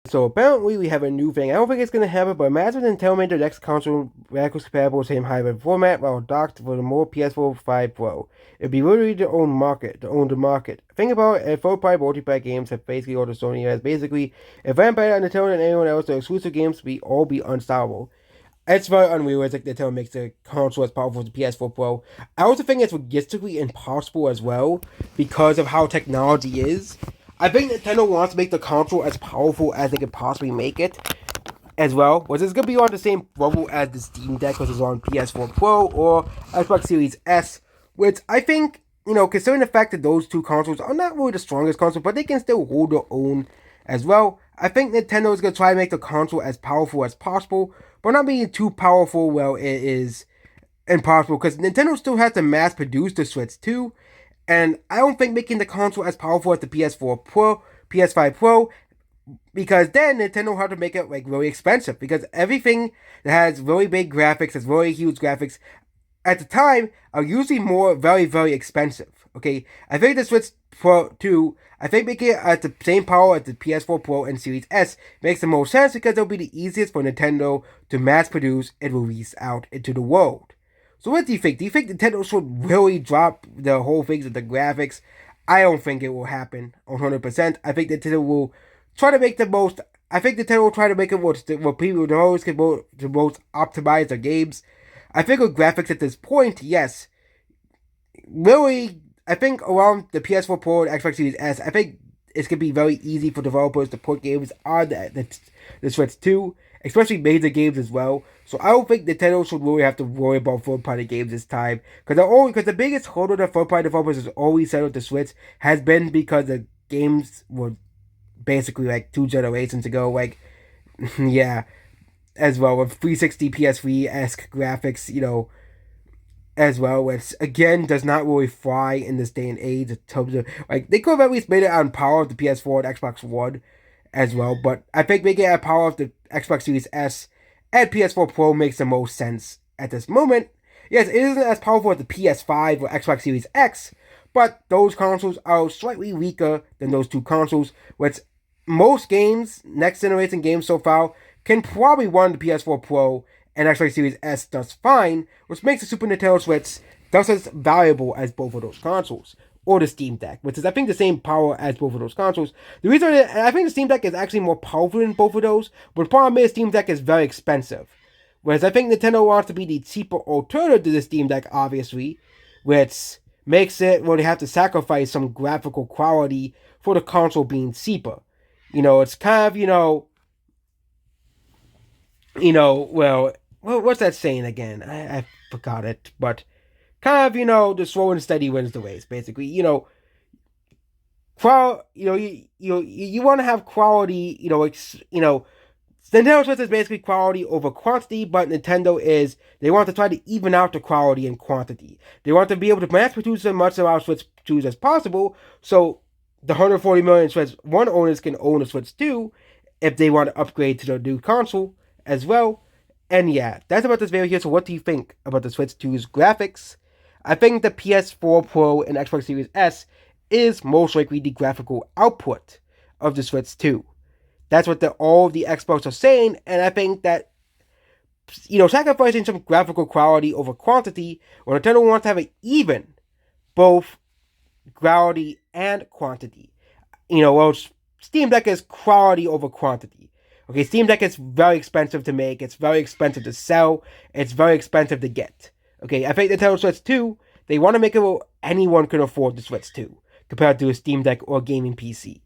So apparently we have a new thing. I don't think it's gonna happen, but imagine Nintendo made their next console backwards compatible, same hybrid format, while docked for the more PS4 5 Pro. It'd be literally their own market, to own the market. Think about it, third-party multiplayer games have basically all the Sony has. Basically, if Vampire on Nintendo and anyone else, their exclusive games be all be unstoppable. It's very unrealistic that Nintendo makes the console as powerful as the PS4 Pro. I also think it's logistically impossible as well because of how technology is. I think Nintendo wants to make the console as powerful as they can possibly make it as well. Was it's going to be on the same level as the Steam Deck, because it's on PS4 Pro or Xbox Series S, which I think, considering the fact that those two consoles are not really the strongest console, but they can still hold their own as well. I think Nintendo is going to try to make the console as powerful as possible, but not being too powerful, well, it is impossible, because Nintendo still has to mass produce the Switch too. And I don't think making the console as powerful as the PS4 Pro, PS5 Pro, because then Nintendo had to make it like really expensive. Because everything that has really big graphics, has really huge graphics, at the time are usually more very, very expensive. Okay, I think the Switch Pro 2, I think making it at the same power as the PS4 Pro and Series S makes the most sense, because it'll be the easiest for Nintendo to mass produce and release out into the world. So what do you think? Do you think Nintendo should really drop the whole things of the graphics? I don't think it will happen 100%. I think Nintendo will try to make the most. I think Nintendo will try to make it what people the most can the most optimize their games. I think with graphics at this point, yes, really, I think around the PS4 Pro and Xbox Series S, I think it's gonna be very easy for developers to put games on the Switch 2, especially major games as well. So I don't think Nintendo should really have to worry about third-party games this time, because the biggest hurdle that third-party developers has always said with the Switch has been because the games were basically like 2 generations ago, like yeah, as well with 360 PS3 esque graphics, as well, which again does not really fly in this day and age in terms of like they could have at least made it on power of the PS4 and Xbox One as well, but I think making it at power of the Xbox Series S and PS4 Pro makes the most sense at this moment. Yes, it isn't as powerful as the PS5 or Xbox Series X, but those consoles are slightly weaker than those two consoles, which most games, next generation games so far, can probably run the PS4 Pro and Xbox Series S does fine, which makes the Super Nintendo Switch just as valuable as both of those consoles. Or the Steam Deck, which is I think the same power as both of those consoles. The reason I think the Steam Deck is actually more powerful than both of those, but the problem is Steam Deck is very expensive. Whereas I think Nintendo wants to be the cheaper alternative to the Steam Deck, obviously, which makes it where they have to sacrifice some graphical quality for the console being cheaper. It's kind of, well, what's that saying again? I forgot it, but kind of, the slow and steady wins the race, basically. You want to have quality, Nintendo Switch is basically quality over quantity, but Nintendo they want to try to even out the quality and quantity. They want to be able to mass produce as much of our Switch 2s as possible, so the 140 million Switch 1 owners can own a Switch 2 if they want to upgrade to the new console as well. And yeah, that's about this video here. So what do you think about the Switch 2's graphics? I think the PS4 Pro and Xbox Series S is most likely the graphical output of the Switch 2. That's what all of the experts are saying, and I think that, sacrificing some graphical quality over quantity, when Nintendo wants to have it even, both quality and quantity. Steam Deck is quality over quantity. Okay, Steam Deck is very expensive to make, it's very expensive to sell, it's very expensive to get. Okay, I think Nintendo Switch 2, they want to make it where anyone can afford the Switch 2, compared to a Steam Deck or a gaming PC.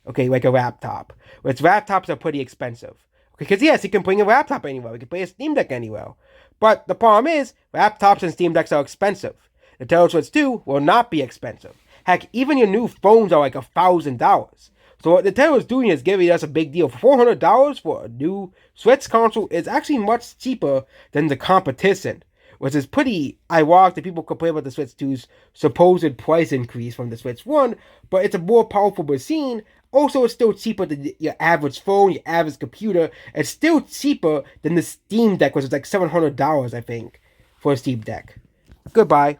Okay, like a laptop. Which laptops are pretty expensive. Okay, because yes, you can bring a laptop anywhere. You can play a Steam Deck anywhere. But the problem is, laptops and Steam Decks are expensive. Nintendo Switch 2 will not be expensive. Heck, even your new phones are like $1,000. So what Nintendo is doing is giving us a big deal. $400 for a new Switch console is actually much cheaper than the competition, which is pretty ironic that people complain about the Switch 2's supposed price increase from the Switch 1, but it's a more powerful machine. Also, it's still cheaper than your average phone, your average computer. It's still cheaper than the Steam Deck, which is like $700, I think, for a Steam Deck. Goodbye.